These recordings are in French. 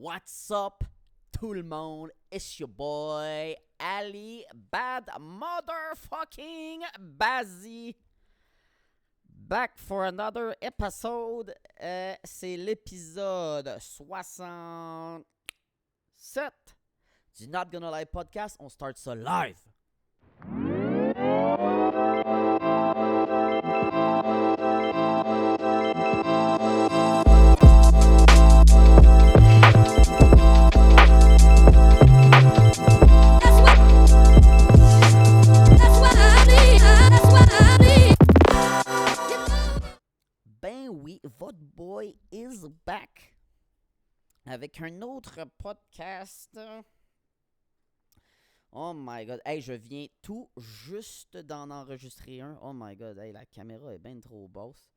What's up, tout le monde? It's your boy, Ali Bad Motherfucking Bazzy. Back for another episode. C'est l'épisode 67 du Not Gonna Lie podcast. On start ça live. Ben oui, votre boy is back avec un autre podcast. Oh my god, hey, je viens tout juste d'en enregistrer un. Oh my god, hey, la caméra est bien trop basse.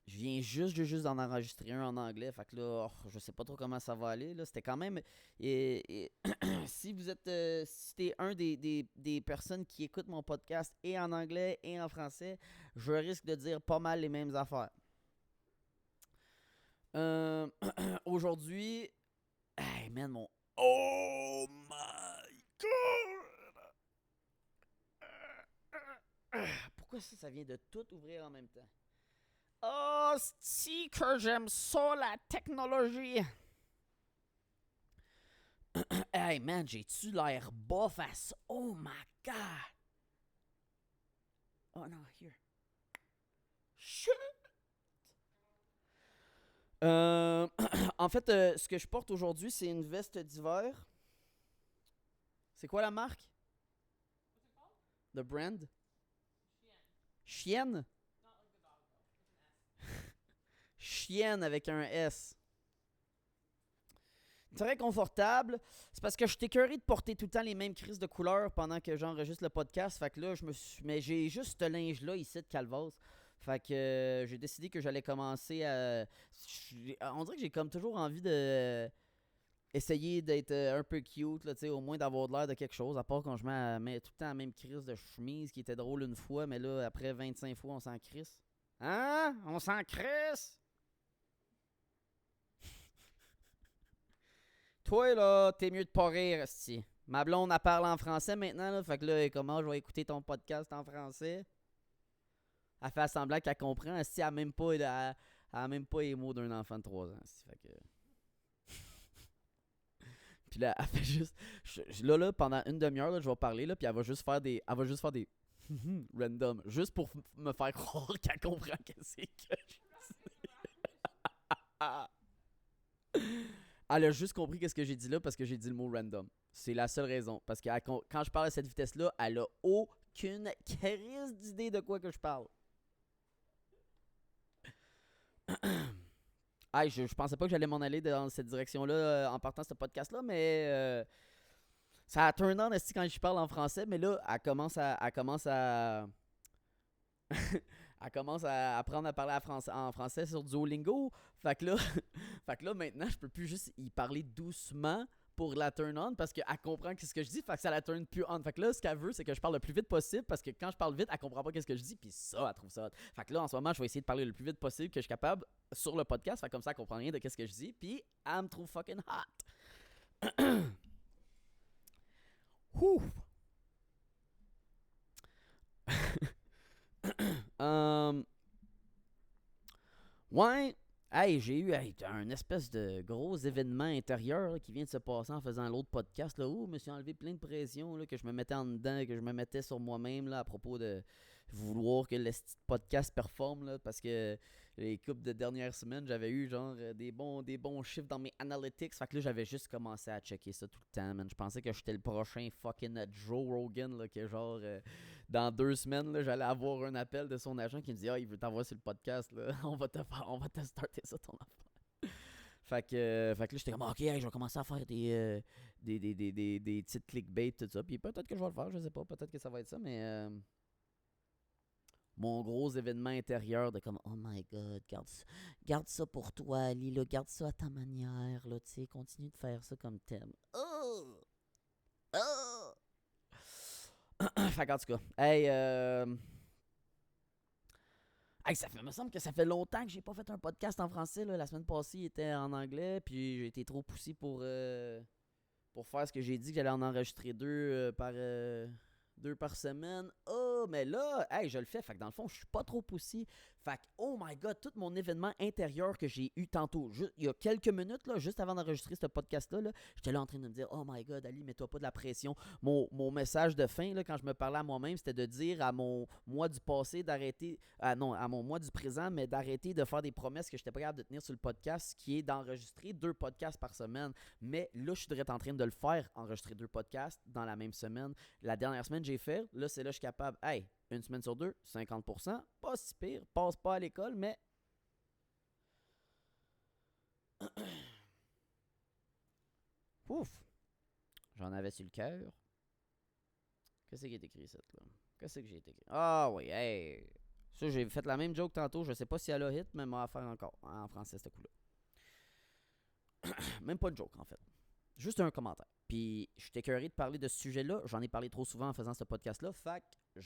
Je viens juste d'en enregistrer un en anglais. Fait que là, je sais pas trop comment ça va aller. Là. C'était quand même. Si vous êtes. Si t'es un des personnes qui écoutent mon podcast et en anglais et en français, je risque de dire pas mal les mêmes affaires. Aujourd'hui. Hey man, mon. Oh my god! Pourquoi ça vient de tout ouvrir en même temps? Oh, si que j'aime ça, la technologie! Hey man, j'ai-tu l'air bof à ça? Oh my god! Oh non, here. Shit! En fait, ce que je porte aujourd'hui, c'est une veste d'hiver. C'est quoi la marque? The brand? Chienne? Chienne avec un S. Très confortable. C'est parce que je suis écœuré de porter tout le temps les mêmes crises de couleurs pendant que j'enregistre le podcast. Fait que là, mais j'ai juste ce linge-là ici de Calvas. Fait que j'ai décidé que j'allais commencer à. On dirait que j'ai comme toujours envie de. Essayer d'être un peu cute, là, au moins d'avoir de l'air de quelque chose. À part quand je mets tout le temps la même crise de chemise qui était drôle une fois, mais là, après 25 fois, on s'en crisse. Hein? On s'en crisse? Toi, là, t'es mieux de pas rire, esti. Ma blonde, elle parle en français maintenant, là. Fait que là, comment je vais écouter ton podcast en français? Elle fait semblant qu'elle comprend, esti. Elle a même pas, les mots d'un enfant de 3 ans, esti. Fait que. Puis là, elle fait juste. Là, pendant une demi-heure, là, je vais parler, là. Puis elle va juste faire des. Random. Juste pour me faire croire qu'elle comprend que c'est que je dis. Elle a juste compris qu'est-ce que j'ai dit là parce que j'ai dit le mot random. C'est la seule raison. Parce que quand je parle à cette vitesse-là, elle a aucune crise d'idée de quoi que je parle. Hey, je pensais pas que j'allais m'en aller dans cette direction-là en partant de ce podcast-là, mais ça a turn on quand je parle en français, mais là, elle commence à elle commence à apprendre à parler en français sur Duolingo. Fait que là, maintenant, je peux plus juste y parler doucement pour la turn on parce qu'elle comprend ce que je dis. Fait que ça la turn plus on. Fait que là, ce qu'elle veut, c'est que je parle le plus vite possible parce que quand je parle vite, elle comprend pas ce que je dis. Puis ça, elle trouve ça hot. Fait que là, en ce moment, je vais essayer de parler le plus vite possible que je suis capable sur le podcast. Fait que comme ça, elle comprend rien de ce que je dis. Puis elle me trouve fucking hot. Ouh. Ouais. Hey, j'ai eu un espèce de gros événement intérieur là, qui vient de se passer en faisant l'autre podcast. Là, où je me suis enlevé plein de pression là, que je me mettais en dedans, que je me mettais sur moi-même là, à propos de vouloir que le podcast performe. Là, parce que les couples de dernières semaines, j'avais eu genre des bons chiffres dans mes analytics. Fait que là, j'avais juste commencé à checker ça tout le temps, man. Je pensais que j'étais le prochain fucking Joe Rogan, là, que genre dans 2 semaines, là, j'allais avoir un appel de son agent qui me dit il veut t'envoyer sur le podcast, là. on va te starter ça ton affaire. Fait que là, j'étais comme ok, je vais commencer à faire des petites clickbait, tout ça. Puis peut-être que je vais le faire, je sais pas. Peut-être que ça va être ça, mais mon gros événement intérieur de comme oh my god, garde ça pour toi, Ali, là, garde ça à ta manière, là, tu sais, continue de faire ça comme t'aimes. Oh! Oh! Fait qu'en tout cas, hey, Hey, il me semble que ça fait longtemps que j'ai pas fait un podcast en français. Là. La semaine passée, il était en anglais, puis j'ai été trop poussé pour faire ce que j'ai dit, que j'allais en enregistrer deux par semaine. Oh, mais là, hey, je le fais. Fait que dans le fond, je suis pas trop poussé. Fait que, oh my God, tout mon événement intérieur que j'ai eu tantôt, il y a quelques minutes, là, juste avant d'enregistrer ce podcast-là, j'étais là en train de me dire, oh my God, Ali, mets-toi pas de la pression. Mon message de fin, là, quand je me parlais à moi-même, c'était de dire à mon moi du passé d'arrêter, à mon moi du présent, mais d'arrêter de faire des promesses que je n'étais pas capable de tenir sur le podcast, qui est d'enregistrer 2 podcasts par semaine. Mais là, je suis direct en train de le faire, enregistrer 2 podcasts dans la même semaine. La dernière semaine, j'ai fait, là, c'est là que je suis capable, hey, une semaine sur 2, 50%, pas si pire, passe pas à l'école, mais... Ouf! J'en avais sur le cœur. Qu'est-ce qui est écrit, ça, là? Qu'est-ce que j'ai écrit? Ah oui, hey! Ça, j'ai fait la même joke tantôt, je sais pas si elle a hit, mais moi, à faire encore, en français, ce coup-là. Même pas de joke, en fait. Juste un commentaire. Puis, je suis écœuré de parler de ce sujet-là. J'en ai parlé trop souvent en faisant ce podcast-là. Fait que,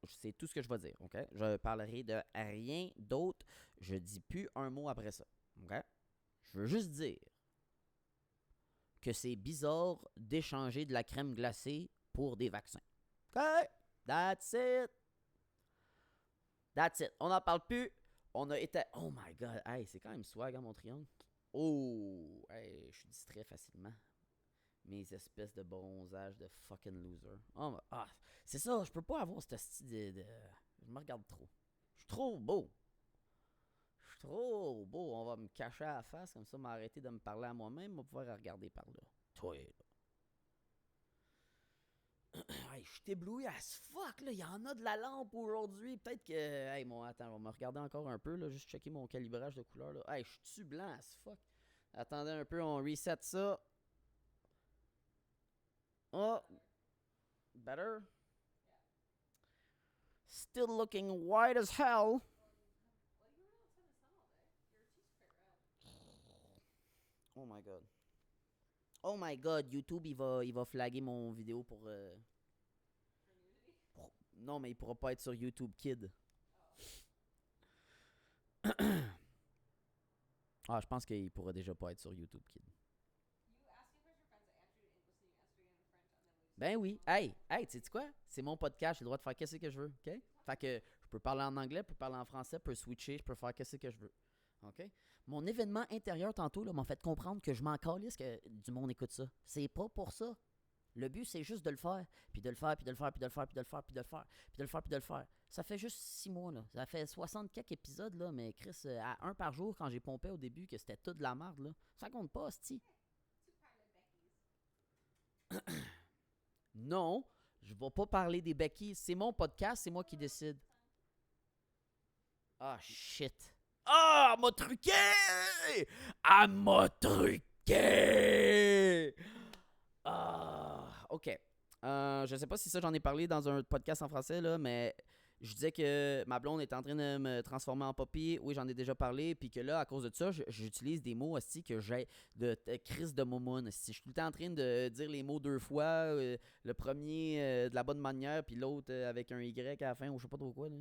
c'est tout ce que je vais dire, OK? Je parlerai de rien d'autre. Je dis plus un mot après ça, OK? Je veux juste dire que c'est bizarre d'échanger de la crème glacée pour des vaccins. OK? That's it. That's it. On n'en parle plus. On a été... Oh my God. Hey, c'est quand même swag, hein, mon triangle. Oh! Hey, je suis distrait facilement. Mes espèces de bronzage de fucking loser. Oh, c'est ça, je peux pas avoir ce style de... Je me regarde trop. Je suis trop beau. Je suis trop beau. On va me cacher à la face, comme ça, m'arrêter de me parler à moi-même, on va pouvoir regarder par là. Toi, là. Hey, je suis ébloui as fuck, là. Il y en a de la lampe aujourd'hui. Peut-être que... Hey, attends, on va me regarder encore un peu, là. Juste checker mon calibrage de couleur, là. Hey, je suis blanc as fuck. Attendez un peu, on reset ça. Oh, better. Still looking white as hell. Oh my God. Oh my God, YouTube, il va flaguer mon vidéo Non, mais il pourra pas être sur YouTube Kid. Ah, je pense qu'il pourra déjà pas être sur YouTube Kid. Ben oui. Hey, tu sais quoi? C'est mon podcast, j'ai le droit de faire qu'est-ce que je veux, OK? Fait que je peux parler en anglais, je peux parler en français, je peux switcher, je peux faire qu'est-ce que je veux. OK? Mon événement intérieur tantôt m'a fait comprendre que je m'en calisse que du monde écoute ça. C'est pas pour ça. Le but, c'est juste de le faire, puis de le faire, puis de le faire, puis de le faire, puis de le faire, puis de le faire, puis de le faire, puis de le faire. Ça fait juste 6 mois, là. Ça fait 60 quelques épisodes, là, mais Chris, à un par jour, quand j'ai pompé au début, que c'était tout de la merde, là, ça compte pas, hostie. Non, je vais pas parler des Becky. C'est mon podcast, c'est moi qui décide. Ah, shit. Ah, elle m'a truqué! Elle m'a truqué! Ah, ok. Je sais pas si ça j'en ai parlé dans un podcast en français, là, mais je disais que ma blonde est en train de me transformer en poppy. Oui, j'en ai déjà parlé. Puis que là, à cause de ça, j'utilise des mots aussi que j'ai de crise de momoun. Si je suis tout le temps en train de dire les mots 2 fois, le premier de la bonne manière, puis l'autre avec un Y à la fin, ou je sais pas trop quoi. Là.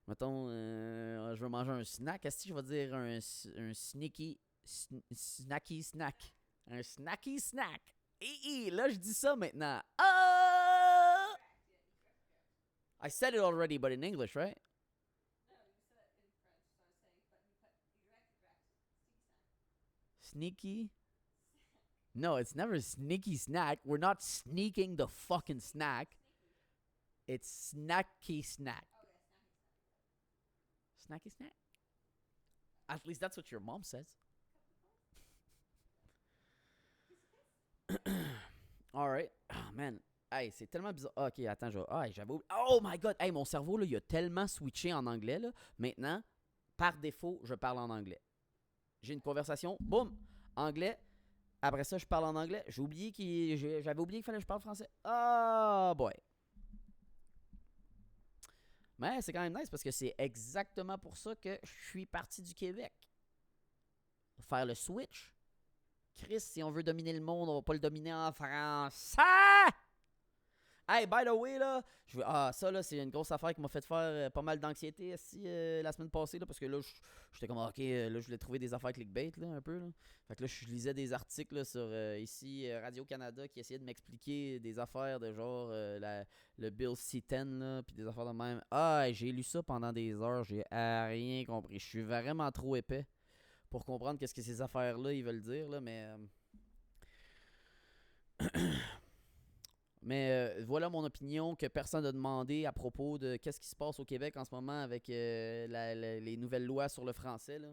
Mettons, je veux manger un snack. Est-ce que je vais dire un snacky snack? Un snacky snack. Là, je dis ça maintenant. Ah! I said it already, but in English, right? Sneaky? No, it's never a sneaky snack. We're not sneaking the fucking snack. It's snacky snack. Snacky snack? At least that's what your mom says. Alright. Oh man. Hey, c'est tellement bizarre. Ah, ok, attends, j'avais oublié. Oh my god. Hey, mon cerveau, là, il a tellement switché en anglais, là. Maintenant, par défaut, je parle en anglais. J'ai une conversation, boum, anglais. Après ça, je parle en anglais. J'avais oublié qu'il fallait que je parle français. Ah, boy. Mais c'est quand même nice parce que c'est exactement pour ça que je suis parti du Québec. Faire le switch. Chris, si on veut dominer le monde, on va pas le dominer en français. Hey, by the way, là, ça, là, c'est une grosse affaire qui m'a fait faire pas mal d'anxiété ici la semaine passée, là, parce que là, j'étais comme, ok, là, je voulais trouver des affaires clickbait, là, un peu, là. Fait que là, je lisais des articles là, sur, ici, Radio-Canada, qui essayaient de m'expliquer des affaires de genre, le Bill C-10, là, puis des affaires de même. Ah, j'ai lu ça pendant des heures, j'ai rien compris. Je suis vraiment trop épais pour comprendre qu'est-ce que ces affaires-là, ils veulent dire, là, mais... Mais voilà mon opinion que personne n'a demandé à propos de qu'est-ce qui se passe au Québec en ce moment avec les nouvelles lois sur le français. Là.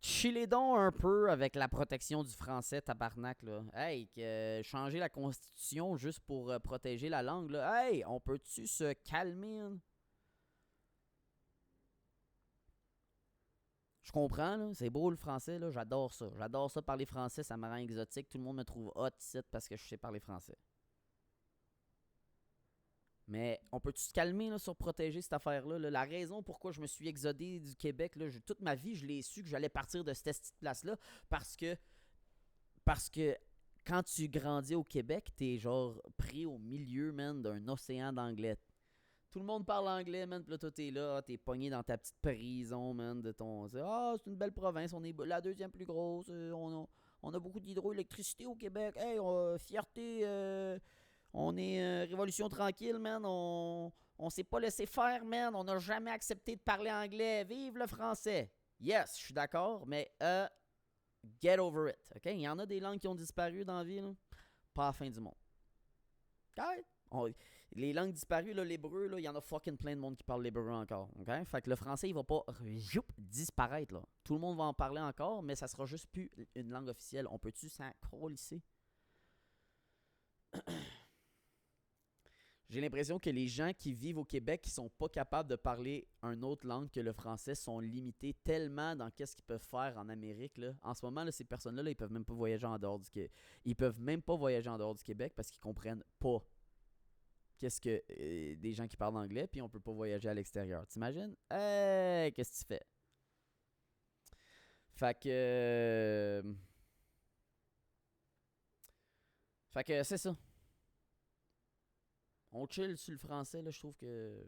Chillez donc un peu avec la protection du français, tabarnak. Là. Hey, changer la constitution juste pour protéger la langue. Là. Hey, on peut-tu se calmer? Hein? Je comprends, là, c'est beau le français, là, j'adore ça. J'adore ça parler français, ça me rend exotique. Tout le monde me trouve hot ici parce que je sais parler français. Mais on peut-tu se calmer là, sur protéger cette affaire-là? Là? La raison pourquoi je me suis exodé du Québec, là, toute ma vie, je l'ai su que j'allais partir de cette petite place-là parce que quand tu grandis au Québec, t'es genre pris au milieu, man, d'un océan d'anglais. Tout le monde parle anglais, man, pis là, toi, t'es là, t'es pogné dans ta petite prison, man, de ton... c'est une belle province, on est la deuxième plus grosse, on a beaucoup d'hydroélectricité au Québec, hey, fierté, on est révolution tranquille, man, on s'est pas laissé faire, man, on n'a jamais accepté de parler anglais, vive le français. Yes, je suis d'accord, mais get over it, ok? Il y en a des langues qui ont disparu dans la vie, là. Pas à la fin du monde. Okay? Les langues disparues, là, l'hébreu, il y en a fucking plein de monde qui parle l'hébreu encore. Okay? Fait que le français, il va pas disparaître. Là. Tout le monde va en parler encore, mais ça sera juste plus une langue officielle. On peut-tu s'en colisser? J'ai l'impression que les gens qui vivent au Québec qui sont pas capables de parler une autre langue que le français sont limités tellement dans qu'est-ce qu'ils peuvent faire en Amérique. Là. En ce moment, là, ces personnes-là, ils peuvent même pas voyager en dehors du Québec. Ils peuvent même pas voyager en dehors du Québec parce qu'ils comprennent pas qu'est-ce que des gens qui parlent anglais, puis on peut pas voyager à l'extérieur. T'imagines? Hey, qu'est-ce que tu fais? Fait que... Fait que c'est ça. On chill sur le français, là, je trouve que...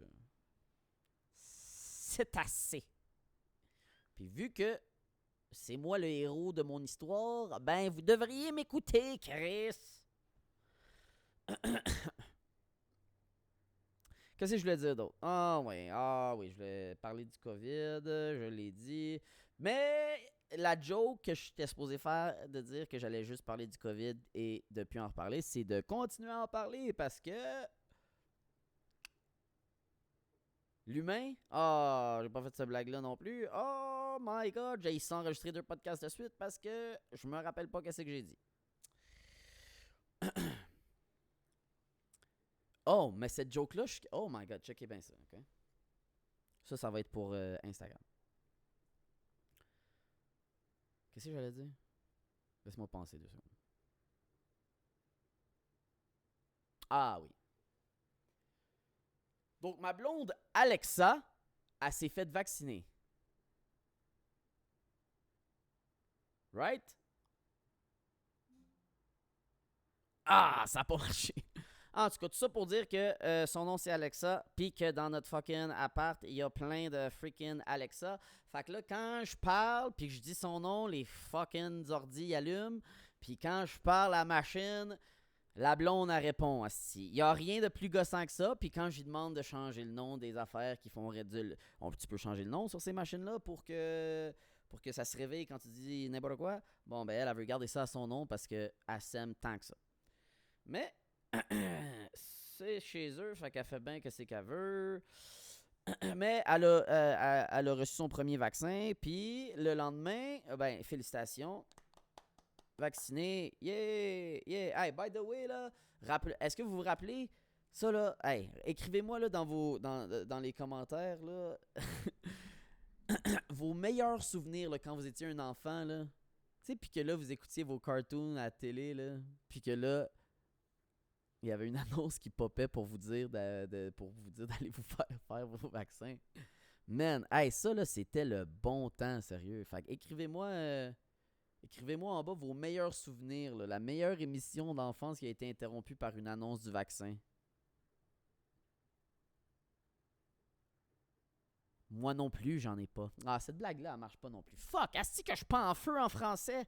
C'est assez. Puis vu que c'est moi le héros de mon histoire, ben vous devriez m'écouter, Chris. Qu'est-ce que je voulais dire d'autre? Ah oui, je voulais parler du COVID, je l'ai dit. Mais la joke que j'étais supposé faire de dire que j'allais juste parler du COVID et de plus en reparler, c'est de continuer à en parler parce que l'humain, j'ai pas fait cette blague-là non plus. Oh my god, j'ai enregistré 2 podcasts de suite parce que je me rappelle pas qu'est-ce que j'ai dit. Oh, mais cette joke-là, oh my god, checkez bien ça, ok? Ça va être pour Instagram. Qu'est-ce que j'allais dire? Laisse-moi penser 2 secondes. Ah oui. Donc, ma blonde Alexa, elle s'est faite vacciner. Right? Ah, ça n'a pas marché. En tout cas, tout ça pour dire que son nom c'est Alexa, puis que dans notre fucking appart, il y a plein de freaking Alexa. Fait que là, quand je parle, puis que je dis son nom, les fucking ordi allument. Puis quand je parle à la machine, la blonde, elle répond. Il n'y a rien de plus gossant que ça. Puis quand je lui demande de changer le nom des affaires qui font réduire... tu peux changer le nom sur ces machines-là pour que ça se réveille quand tu dis n'importe quoi. Bon, ben elle veut garder ça à son nom parce qu'elle s'aime tant que ça. Mais c'est chez eux, fait qu'elle fait bien que c'est qu'elle veut. Mais elle a reçu son premier vaccin, puis le lendemain, ben, félicitations, vacciné, yeah, yeah. Hey, by the way, là, est-ce que vous vous rappelez ça, là? Hey, écrivez-moi, là, dans les commentaires, là, vos meilleurs souvenirs, là, quand vous étiez un enfant, là. Tu sais, puis que là, vous écoutiez vos cartoons à la télé, là, puis que là, il y avait une annonce qui popait pour vous dire d'aller vous faire vos vaccins. Man, hey, ça là, c'était le bon temps, sérieux. Fait que écrivez-moi Écrivez-moi en bas vos meilleurs souvenirs, là, la meilleure émission d'enfance qui a été interrompue par une annonce du vaccin. Moi non plus, j'en ai pas. Ah, cette blague-là, elle marche pas non plus. Fuck, est-ce que je suis pas en feu en français?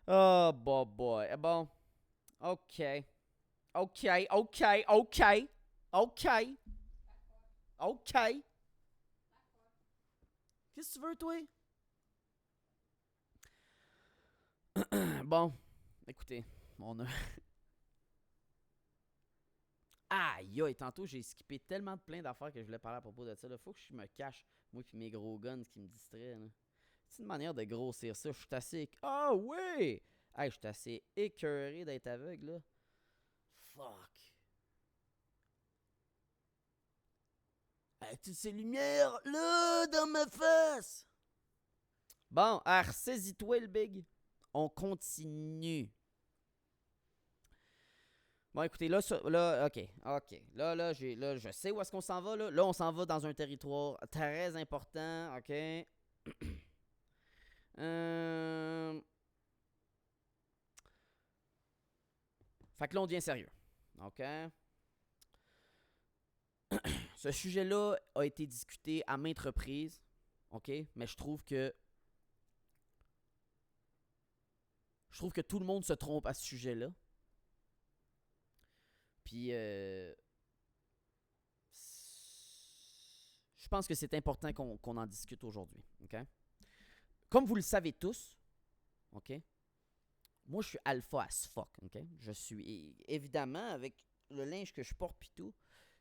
Oh, boy. Bon, OK. OK. Qu'est-ce que tu veux, toi? Bon, écoutez, on a... Aïe, tantôt j'ai skippé tellement de plein d'affaires que je voulais parler à propos de ça. Là. Faut que je me cache, moi puis mes gros guns qui me distraient. Là. C'est une manière de grossir ça. Je suis assez... Ah oui! Hey, je suis assez écœuré d'être aveugle, là. Fuck. Hey, toutes ces lumières, là, dans ma face! Bon, ressaisis-toi, le big. On continue. Bon, écoutez, là, OK. Là, je sais où est-ce qu'on s'en va, là. Là, on s'en va dans un territoire très important, OK? Fait que là, on devient sérieux, OK? Ce sujet-là a été discuté à maintes reprises, OK? Mais je trouve que tout le monde se trompe à ce sujet-là. Puis, je pense que c'est important qu'on en discute aujourd'hui, OK? Comme vous le savez tous, OK? Moi, je suis alpha as fuck, OK? Je suis, évidemment, avec le linge que je porte pis tout,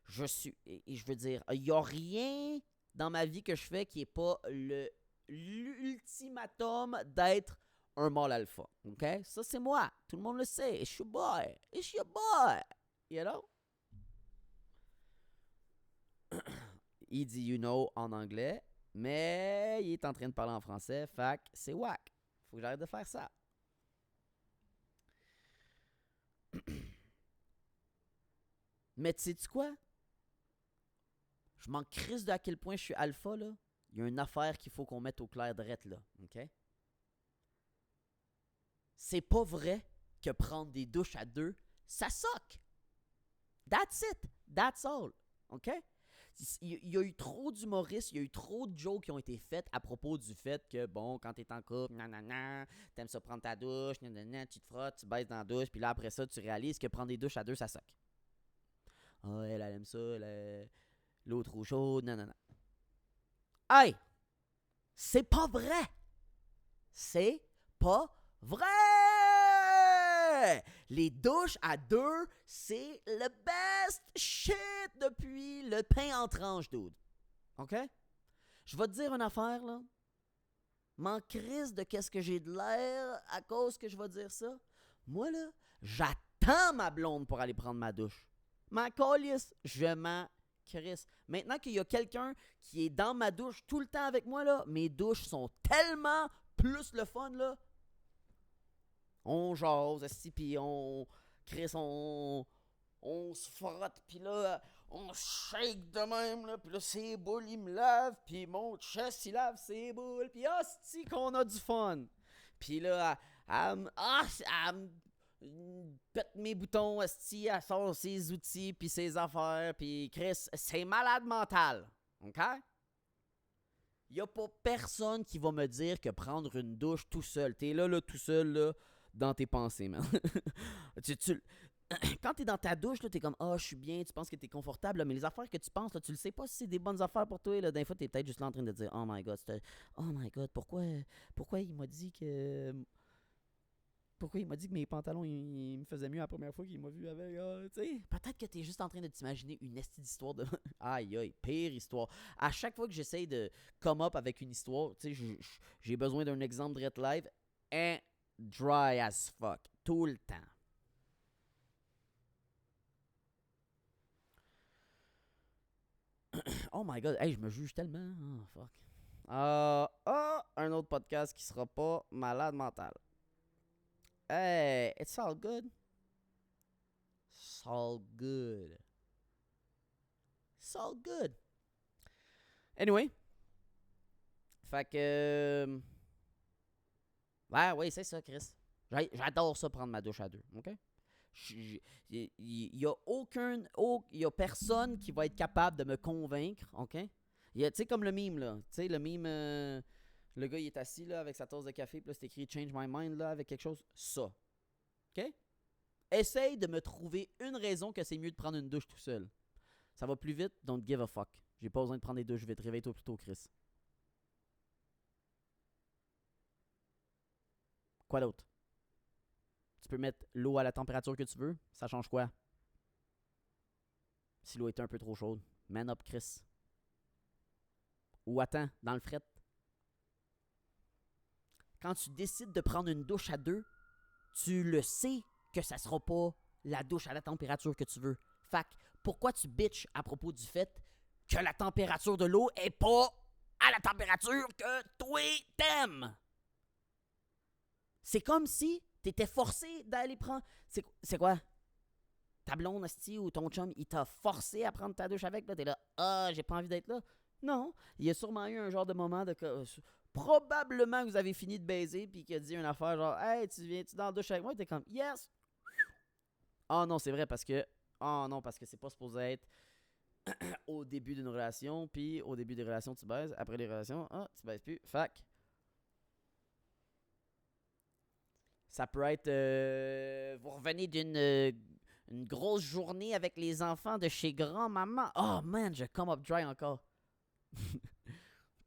je suis, et je veux dire, il n'y a rien dans ma vie que je fais qui n'est pas l'ultimatum d'être un mâle alpha, OK? Ça, c'est moi. Tout le monde le sait. It's your boy. It's your boy. You know? Il dit you know en anglais, mais il est en train de parler en français, fait que c'est whack. Faut que j'arrête de faire ça. Mais tu sais-tu quoi? Je m'en crisse de à quel point je suis alpha, là. Il y a une affaire qu'il faut qu'on mette au clair drette, là. OK? C'est pas vrai que prendre des douches à deux, ça suck. That's it. That's all. OK? Il y a eu trop d'humoristes, il y a eu trop de jokes qui ont été faites à propos du fait que, bon, quand t'es en couple, nanana, t'aimes ça prendre ta douche, nanana, tu te frottes, tu baisses dans la douche, puis là, après ça, tu réalises que prendre des douches à deux, ça suck. Ah, elle aime ça, l'eau trop chaude, nanana. Hey! C'est pas vrai! C'est pas vrai! Les douches à deux, c'est le best shit depuis le pain en tranche, dude. OK? Je vais te dire une affaire, là. M'en crise de qu'est-ce que j'ai de l'air à cause que je vais dire ça. Moi, là, j'attends ma blonde pour aller prendre ma douche. Ma calisse, je m'en crisse. Maintenant qu'il y a quelqu'un qui est dans ma douche tout le temps avec moi, là, mes douches sont tellement plus le fun, là. On jase, puis on crisse, on se frotte, puis là, on shake de même, là, puis là, ses boules, il me lave, puis mon chest, il lave ses boules, puis hostie qu'on a du fun. Puis là, elle me pète mes boutons, hostie, elle sort ses outils, puis ses affaires, puis Chris, c'est malade mental, OK? Il n'y a pas personne qui va me dire que prendre une douche tout seul, t'es là, tout seul, là, dans tes pensées, man. Quand t'es dans ta douche, là, t'es comme, je suis bien, tu penses que t'es confortable, là, mais les affaires que tu penses, là, tu le sais pas si c'est des bonnes affaires pour toi. Là. D'un fois, t'es peut-être juste là en train de dire, oh my god, pourquoi il m'a dit que. Pourquoi il m'a dit que mes pantalons, ils me faisaient mieux la première fois qu'il m'a vu avec. Tu sais, peut-être que t'es juste en train de t'imaginer une esti d'histoire de. Aïe, pire histoire. À chaque fois que j'essaye de come up avec une histoire, tu sais, j'ai besoin d'un exemple de Red Live, and dry as fuck. Tout le temps. Oh my god, hey, je me juge tellement. Oh fuck. Un autre podcast qui sera pas malade mental. Hey, it's all good. It's all good. It's all good. Anyway. Fait que. Ouais, oui, c'est ça, Chris. J'adore ça, prendre ma douche à deux, OK? Il y a y a personne qui va être capable de me convaincre, OK? Tu sais, comme le meme, là. Tu sais, le meme, le gars, il est assis, là, avec sa tasse de café, puis là, c'est écrit « Change my mind », là, avec quelque chose. Ça. OK? Essaye de me trouver une raison que c'est mieux de prendre une douche tout seul. Ça va plus vite, don't give a fuck. J'ai pas besoin de prendre des douches vite. Réveille-toi plus tôt, Chris. Quoi d'autre? Tu peux mettre l'eau à la température que tu veux. Ça change quoi? Si l'eau est un peu trop chaude. Man up, Chris. Ou attends, dans le fret. Quand tu décides de prendre une douche à deux, tu le sais que ça sera pas la douche à la température que tu veux. Fait que, pourquoi tu bitches à propos du fait que la température de l'eau est pas à la température que toi t'aimes? C'est comme si t'étais forcé d'aller prendre... C'est quoi? Ta blonde, asti, ou ton chum, il t'a forcé à prendre ta douche avec, là, t'es là, j'ai pas envie d'être là. Non, il y a sûrement eu un genre de moment de... Probablement que vous avez fini de baiser, puis qu'il a dit une affaire genre, hey, tu viens-tu dans la douche avec moi? T'es comme, yes! Oh non, c'est vrai, parce que... Oh non, parce que c'est pas supposé être au début d'une relation, puis au début des relations, tu baises. Après les relations, tu baises plus. Fac. Ça peut être... vous revenez d'une une grosse journée avec les enfants de chez grand-maman. Oh man, je come up dry encore.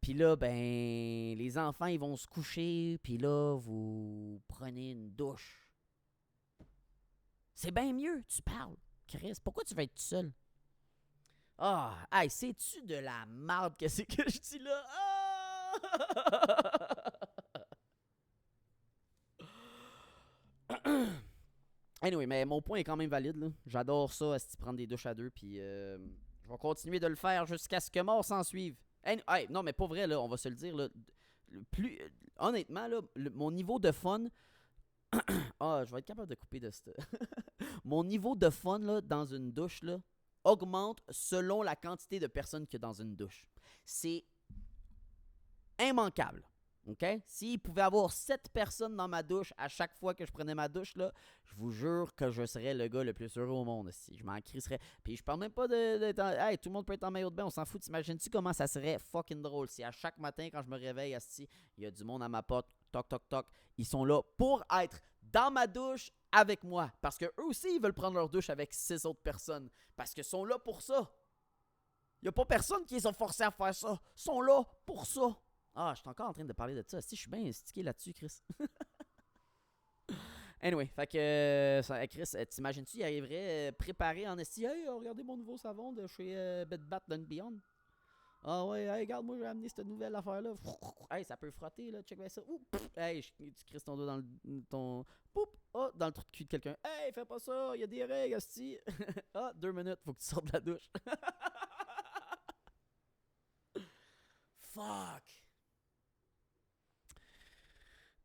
Puis là, ben, les enfants, ils vont se coucher. Puis là, vous prenez une douche. C'est bien mieux, tu parles. Chris, pourquoi tu veux être tout seul? Ah, hey, sais-tu de la merde que c'est que je dis là? Anyway, mais mon point est quand même valide, là. J'adore ça, prendre des douches à deux, puis je vais continuer de le faire jusqu'à ce que mort s'en suive. Hey, non, mais pas vrai, là, on va se le dire, là. Plus, honnêtement, là, mon niveau de fun... je vais être capable de couper de ce... Mon niveau de fun, là, dans une douche, là, augmente selon la quantité de personnes qu'il y a dans une douche. C'est immanquable. OK? S'il pouvait y avoir 7 personnes dans ma douche à chaque fois que je prenais ma douche, là, je vous jure que je serais le gars le plus heureux au monde. Si je m'en crisserais. Puis je parle même pas de hey, tout le monde peut être en maillot de bain, on s'en fout. T'imagines-tu comment ça serait fucking drôle si à chaque matin, quand je me réveille, il y a du monde à ma porte, toc, toc, toc. Ils sont là pour être dans ma douche avec moi. Parce que eux aussi, ils veulent prendre leur douche avec 6 autres personnes. Parce qu'ils sont là pour ça. Il n'y a pas personne qui les a forcés à faire ça. Ils sont là pour ça. Je suis encore en train de parler de ça. Si je suis bien stické là-dessus, Chris. Anyway, fait que Chris, t'imagines-tu, il arriverait préparé en esti. Hey, regardez mon nouveau savon de chez Bed Bath & Beyond. Ah ouais, hey, regarde, moi j'ai amené cette nouvelle affaire-là. Hey, ça peut frotter, là, check bien ça. Hey, tu crisses ton doigt dans dans le trou de cul de quelqu'un. Hey, fais pas ça, il y a des règles, esti. 2 minutes, faut que tu sortes de la douche. Fuck.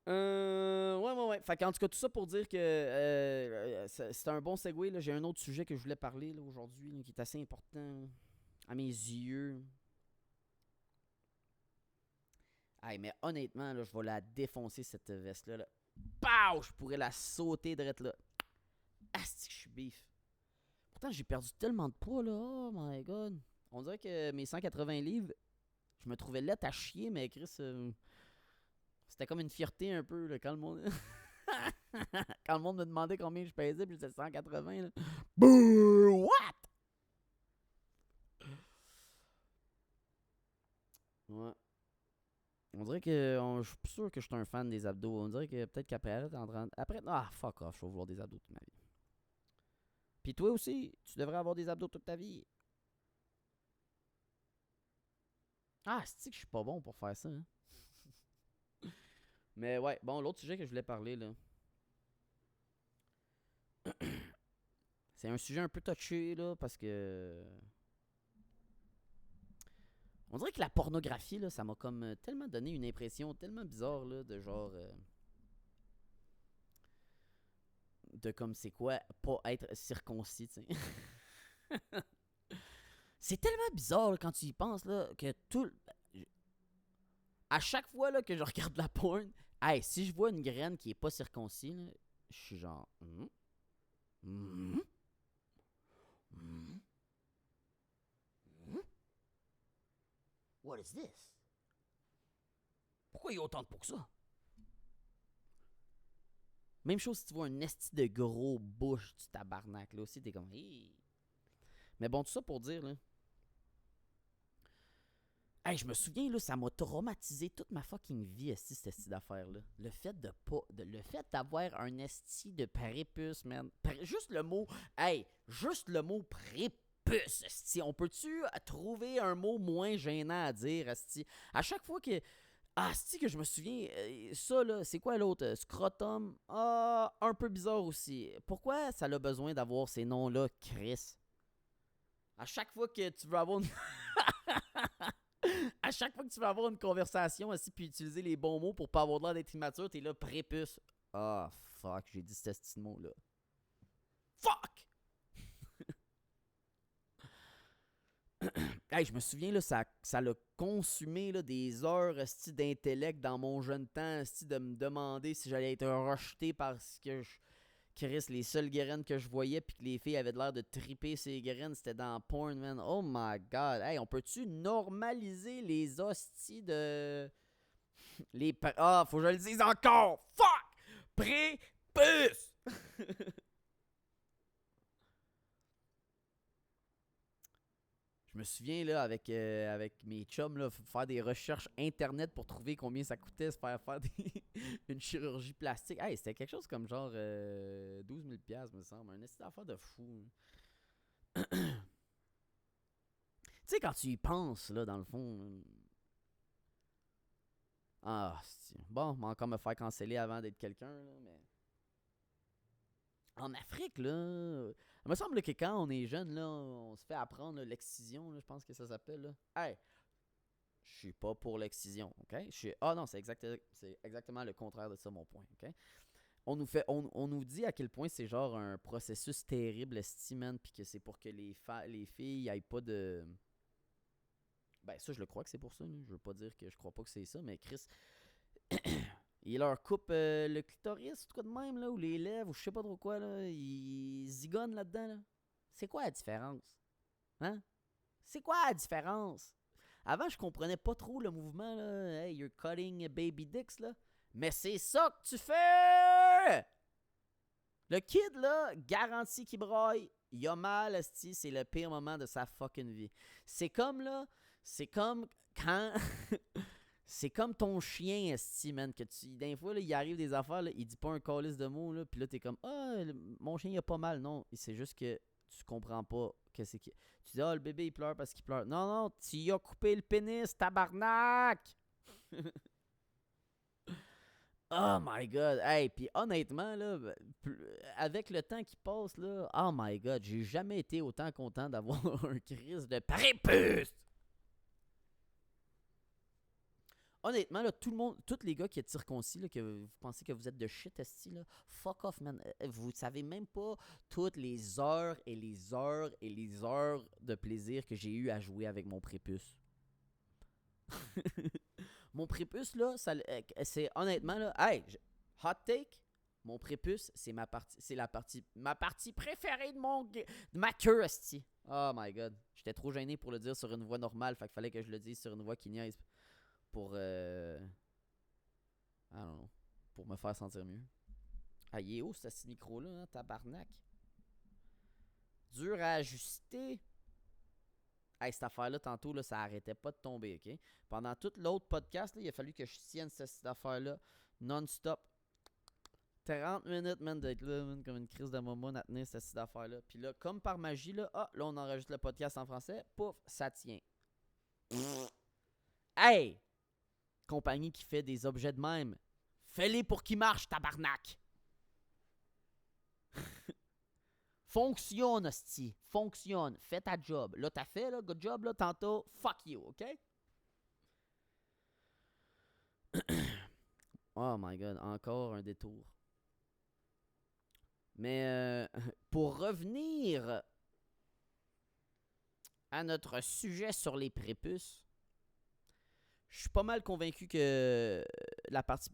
Ouais. Fait qu'en tout cas, tout ça pour dire que c'est un bon segue. Là. J'ai un autre sujet que je voulais parler là, aujourd'hui là, qui est assez important à mes yeux. Hey, mais honnêtement, là, je vais la défoncer cette veste-là. Là. Pow! Je pourrais la sauter direct là. Asti que je suis beef. Pourtant, j'ai perdu tellement de poids là. Oh my god. On dirait que mes 180 livres, je me trouvais laite à chier, mais Chris... C'était comme une fierté un peu, là, quand le monde... quand le monde me demandait combien je pesais, puis j'étais 180, là. Bouh! What? Ouais. On dirait que... je suis plus sûr que je suis un fan des abdos. On dirait que peut-être qu'après... Après... Fuck off, je vais vouloir des abdos toute ma vie. Puis toi aussi, tu devrais avoir des abdos toute ta vie. C'est que je suis pas bon pour faire ça, hein. Mais ouais, bon, l'autre sujet que je voulais parler, là... C'est un sujet un peu touché, là, parce que... On dirait que la pornographie, là, ça m'a comme tellement donné une impression tellement bizarre, là, de genre... de comme c'est quoi, pas être circoncis, tu sais. C'est tellement bizarre, là, quand tu y penses, là, que tout... À chaque fois, là, que je regarde la porn, Hey, si je vois une graine qui est pas circoncis, là, je suis genre. What is this? Pourquoi il y a autant de peau que ça? Même chose si tu vois un esti de gros bouche du tabarnak. Là aussi, t'es comme. Hey. Mais bon, tout ça pour dire, là. Hey, je me souviens, là, ça m'a traumatisé toute ma fucking vie, esti, cette esti d'affaire-là. Le fait de pas. Le fait d'avoir un esti de prépuce, man. Juste le mot. Hey, juste le mot prépuce, esti. On peut-tu trouver un mot moins gênant à dire, esti? À chaque fois que. Ah, esti, que je me souviens. Ça, là, c'est quoi l'autre? Scrotum. Ah, un peu bizarre aussi. Pourquoi ça a besoin d'avoir ces noms-là, Chris? À chaque fois que tu veux avoir une. À chaque fois que tu veux avoir une conversation aussi puis utiliser les bons mots pour pas avoir l'air d'être immature, t'es là prépuce. Ah, fuck, j'ai dit ce petit mot-là. Fuck! Hey, je me souviens, là, ça l'a consumé là, des heures d'intellect dans mon jeune temps, de me demander si j'allais être rejeté parce que Chris, les seules graines que je voyais puis que les filles avaient l'air de triper ces graines, c'était dans porn, man. Oh my god. Hey, on peut-tu normaliser les hosties de... faut que je le dise encore. Fuck! Prépuce! Je me souviens, là, avec mes chums, là, faire des recherches internet pour trouver combien ça coûtait se faire une chirurgie plastique. Hey, c'était quelque chose comme genre 12 000 $, me semble. Un esti d'affaire de fou. Tu sais, quand tu y penses, là, dans le fond... Ah, bon, je vais encore me faire canceller avant d'être quelqu'un, là, mais... En Afrique, là... Il me semble que quand on est jeune, là, on se fait apprendre l'excision, là, je pense que ça s'appelle, là. Hey, je suis pas pour l'excision, OK? Ah non, c'est exactement le contraire de ça, mon point, OK? On nous dit à quel point c'est genre un processus terrible, esti, puis que c'est pour que les filles aillent pas de... Ben ça, je le crois que c'est pour ça, là. Je veux pas dire que je crois pas que c'est ça, mais Chris... Il leur coupe le clitoris, tout quoi de même, là, ou les lèvres, ou je sais pas trop quoi, là. Ils zigonnent là-dedans, là. C'est quoi la différence? Hein? C'est quoi la différence? Avant, je comprenais pas trop le mouvement, là. Hey, you're cutting baby dicks, là. Mais c'est ça que tu fais! Le kid, là, garanti qu'il braille. Il a mal, esti, c'est le pire moment de sa fucking vie. C'est comme, là, c'est comme quand... C'est comme ton chien, esti, man, que d'un fois, là, il arrive des affaires, là, il dit pas un calice de mots, là, puis là, t'es comme, ah, mon chien, il a pas mal. Non, c'est juste que tu comprends pas que c'est que... Tu dis, ah, le bébé, il pleure parce qu'il pleure. Non, non, tu y as coupé le pénis, tabarnak! Oh my god, hey, puis honnêtement, là, avec le temps qui passe, là, oh my god, j'ai jamais été autant content d'avoir un crise de prépuce! Honnêtement, là, tout le monde, tous les gars qui êtes circoncis, là, que vous pensez que vous êtes de shit, esti, là, fuck off, man. Vous savez même pas toutes les heures et les heures et les heures de plaisir que j'ai eu à jouer avec mon prépuce. Mon prépuce, là, c'est honnêtement, là, hey, hot take, mon prépuce, c'est ma partie préférée de ma queue, esti. Oh my god. J'étais trop gêné pour le dire sur une voix normale, fait qu'il fallait que je le dise sur une voix qui niaise. Pour I don't know, pour me faire sentir mieux. Ah, il est haut ce micro-là, hein, tabarnak. Dur à ajuster. Hey, cette affaire-là, tantôt, là, ça arrêtait pas de tomber, OK? Pendant tout l'autre podcast, là, il a fallu que je tienne cette affaire-là non-stop. 30 minutes, man, d'être là, man, comme une crise de momo à tenir cette affaire-là. Puis là, comme par magie, là, là, on enregistre le podcast en français. Pouf, ça tient. Hey! Compagnie qui fait des objets de même. Fais-les pour qu'ils marchent, tabarnak! Fonctionne, hostie. Fonctionne. Fais ta job. Là, t'as fait, là, good job, là, tantôt. Fuck you, OK? Oh my god, encore un détour. Mais pour revenir à notre sujet sur les prépuces, je Je suis pas mal convaincu que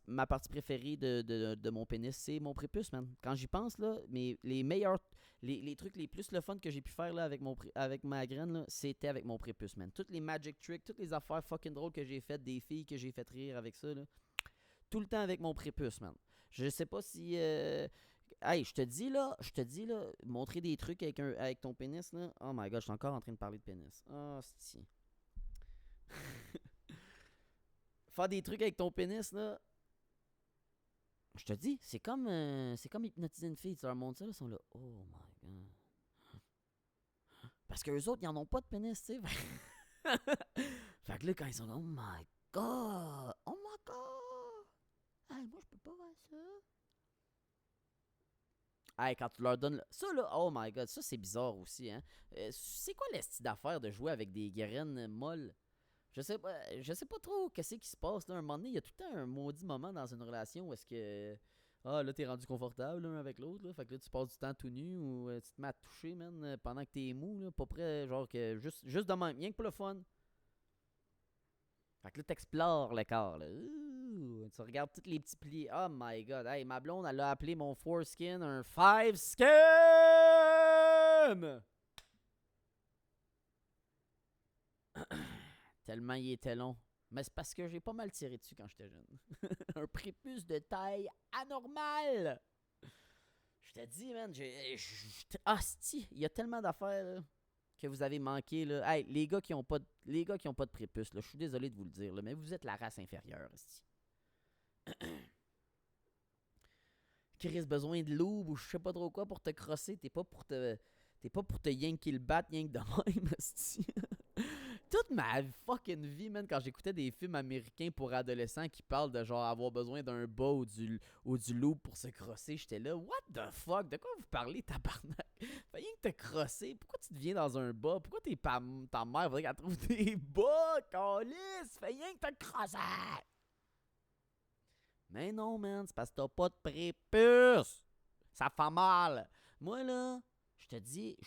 ma partie préférée de mon pénis, c'est mon prépuce, man. Quand j'y pense, là, les meilleurs, les trucs les plus le fun que j'ai pu faire là, avec ma graine, là, c'était avec mon prépuce, man. Toutes les magic tricks, toutes les affaires fucking drôles que j'ai faites, des filles que j'ai fait rire avec ça, là, tout le temps avec mon prépuce, man. Je sais pas si... Hey, je te dis là, montrer des trucs avec ton pénis, là. Oh my god, je suis encore en train de parler de pénis. Oh, si. Faire des trucs avec ton pénis, là. Je te dis, c'est comme hypnotiser une fille. Tu leur montres ça, là, ils sont là. Oh my god. Parce qu'eux autres, ils en ont pas de pénis, tu sais. Fait que là, quand ils sont là, oh my god. Oh my god. Hey, moi, je peux pas voir ça. Hey, quand tu leur donnes. Ça, là, oh my god, ça, c'est bizarre aussi, hein. C'est quoi l'esti d'affaire de jouer avec des graines molles? Je sais pas trop qu'est-ce qui se passe là. Un moment donné, il y a tout le temps un maudit moment dans une relation où est-ce que. Ah, là, t'es rendu confortable l'un avec l'autre, là. Fait que là, tu passes du temps tout nu ou tu te mets à te toucher, man, pendant que t'es mou, là. Pas près, genre que. Juste de même, rien que pour le fun. Fait que là, t'explores le corps, là. Ouh, tu regardes tous les petits plis. Oh my god. Hey, ma blonde, elle a appelé mon foreskin un five skin! Tellement il était long. Mais c'est parce que j'ai pas mal tiré dessus quand j'étais jeune. Un prépuce de taille anormale. Je te dis, man, hostie, il y a tellement d'affaires là, que vous avez manqué. Là. Hey, les gars qui ont pas de prépuce, là, je suis désolé de vous le dire, là, mais vous êtes la race inférieure. Chris, besoin de loup ou je sais pas trop quoi pour te crosser. T'es pas pour te yanker le bat, yank de même, hostie. Toute ma fucking vie, man, quand j'écoutais des films américains pour adolescents qui parlent de genre avoir besoin d'un bas ou du loup pour se crosser, j'étais là, what the fuck? De quoi vous parlez, tabarnak? Fais rien que te crosser. Pourquoi tu deviens dans un bas? Pourquoi ta mère voudrait qu'elle trouve des bas, câlisse? Fais rien que te crosser! Mais non, man, c'est parce que t'as pas de prépuce. Ça fait mal. Moi, là, je te dis,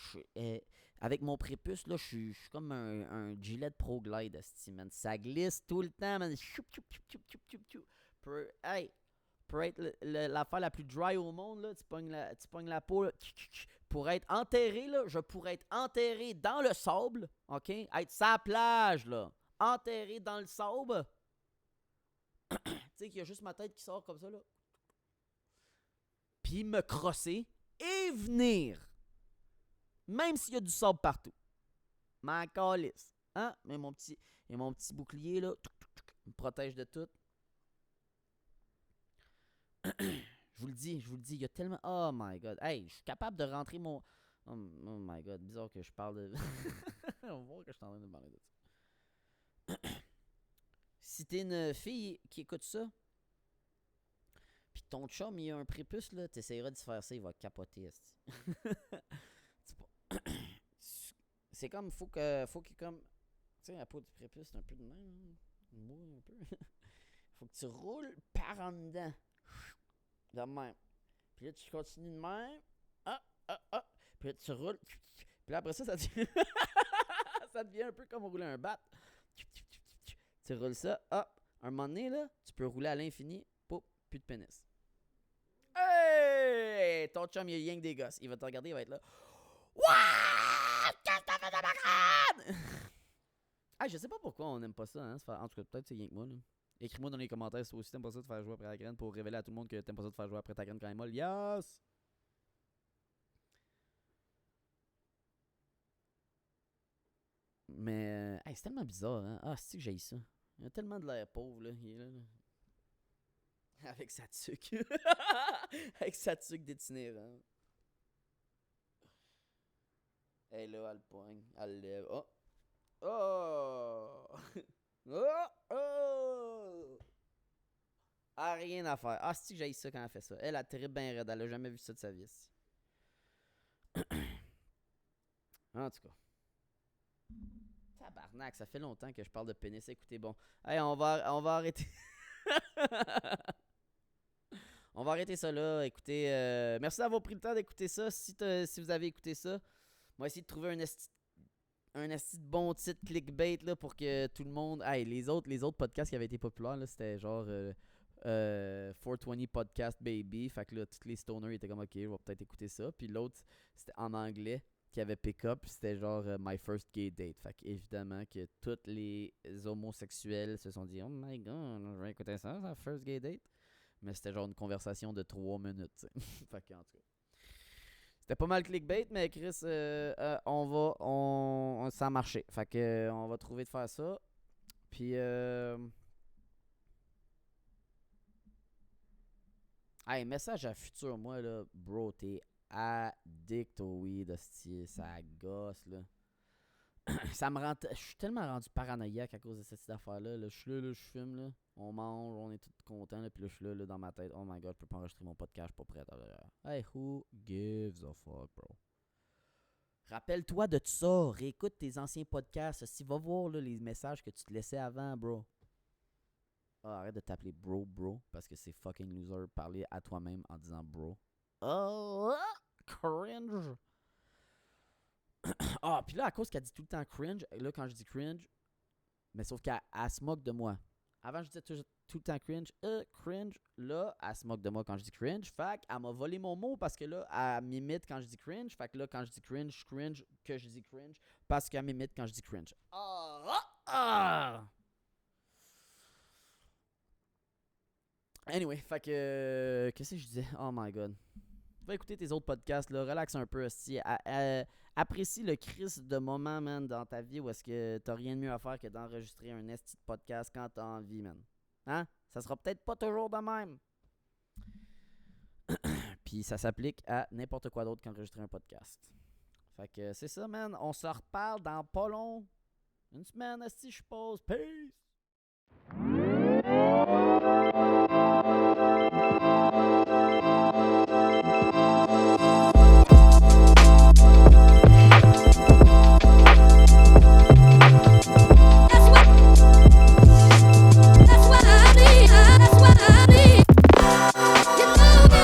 avec mon prépuce, là, je suis comme un Gillette Pro Glide, esti, man. Ça glisse tout le temps, man. Choup, choup, choup, choup, choup, choup, choup. Pour être l'affaire la plus dry au monde, là, tu pognes la peau, là, pour être enterré, là, je pourrais être enterré dans le sable, OK? Être sa plage, là. Enterré dans le sable. Tu sais, qu'il y a juste ma tête qui sort comme ça, là. Puis me crosser et venir. Même s'il y a du sable partout. Ma calisse. Hein? Mais mon petit bouclier, là, me protège de tout. Je vous le dis, il y a tellement... Oh my god. Hey, je suis capable de rentrer mon... Oh my god, bizarre que je parle de... On va voir que je suis en train de parler de ça. Si t'es une fille qui écoute ça, pis ton chum, il a un prépuce, là, t'essayeras de se faire ça, il va capoter, c'est comme, faut qu'il comme... Tu sais, la peau du prépuce, c'est un peu de même, mou un peu. Faut que tu roules par en dedans. De même. Puis là, tu continues de même. Puis là, tu roules. Puis là, après ça, ça devient... ça devient un peu comme rouler un bat. Tu roules ça, hop. Un moment donné, là, tu peux rouler à l'infini. Poup, plus de pénis. Hey! Ton chum, il y a rien que des gosses. Il va te regarder, il va être là. What? Qu'est-ce que t'as fait de ma crâne? Ah, je sais pas pourquoi on aime pas ça, hein. En tout cas, peut-être c'est rien que moi, là. Écris-moi dans les commentaires si toi aussi t'aimes pas ça de faire jouer après la graine pour révéler à tout le monde que t'aimes pas ça de faire jouer après ta graine quand elle est molle. Yes! Mais, hey, c'est tellement bizarre, hein. Ah, c'est que j'ai ça. Il a tellement de l'air pauvre, là. Il est là, là. Avec sa tuque. Avec sa tuque d'itinérant. Elle là, elle poigne. Elle lève. Oh! Oh! Oh! Oh! Ah, rien à faire. Ah, c'est que j'ai ça quand elle fait ça. Elle a terrible bien raide. Elle a jamais vu ça de sa vie. En tout cas. Tabarnak, ça fait longtemps que je parle de pénis. Écoutez, bon. Hey, on va arrêter. On va arrêter ça là. Écoutez, merci d'avoir pris le temps d'écouter ça. Si vous avez écouté ça, on va essayer de trouver un esti un asti de bon titre clickbait là, pour que tout le monde. Hey, les autres podcasts qui avaient été populaires, là, c'était genre 420 Podcast Baby. Fait que là, tous les stoners étaient comme ok, je vais peut-être écouter ça. Puis l'autre, c'était en anglais qui avait pick up. C'était genre My First Gay Date. Fait que évidemment que tous les homosexuels se sont dit oh my god, je vais écouter ça, First Gay Date. Mais c'était genre une conversation de 3 minutes. T'sais. Fait que en tout cas. C'était pas mal clickbait, mais Chris, ça a marché. Fait que, on va trouver de faire ça. Puis, hey, message à futur, moi, là, bro, t'es addict au weed, hostie, ça gosse, là. Ça me rend. Je suis tellement rendu paranoïaque à cause de cette affaire-là. Là. Je suis là, je fume, là. On mange, on est tous contents, là. Puis là, je suis là, dans ma tête. Oh my god, je peux pas enregistrer mon podcast, je suis pas prêt. Hey, who gives a fuck, bro? Rappelle-toi de tout ça. Réécoute tes anciens podcasts. Si va voir là, les messages que tu te laissais avant, bro. Ah, arrête de t'appeler bro, parce que c'est fucking loser parler à toi-même en disant bro. Oh, cringe. Ah, puis là, à cause qu'elle dit tout le temps cringe, là, quand je dis cringe, mais sauf qu'elle se moque de moi. Avant, je disais tout le temps cringe. Cringe. Là, elle se moque de moi quand je dis cringe. Fait qu'elle m'a volé mon mot parce que là, elle m'imite quand je dis cringe. Fait que là, quand je dis cringe, que je dis cringe parce qu'elle m'imite quand je dis cringe. Anyway, fait que. Qu'est-ce que je disais? Oh my god. Va écouter tes autres podcasts, là. Relaxe un peu, aussi. Apprécie le Chris de moment, man, dans ta vie où est-ce que t'as rien de mieux à faire que d'enregistrer un esti de podcast quand t'as envie, man. Hein? Ça sera peut-être pas toujours de même. Puis ça s'applique à n'importe quoi d'autre qu'enregistrer un podcast. Fait que c'est ça, man. On se reparle dans pas long. Une semaine, esti, je suppose. Peace!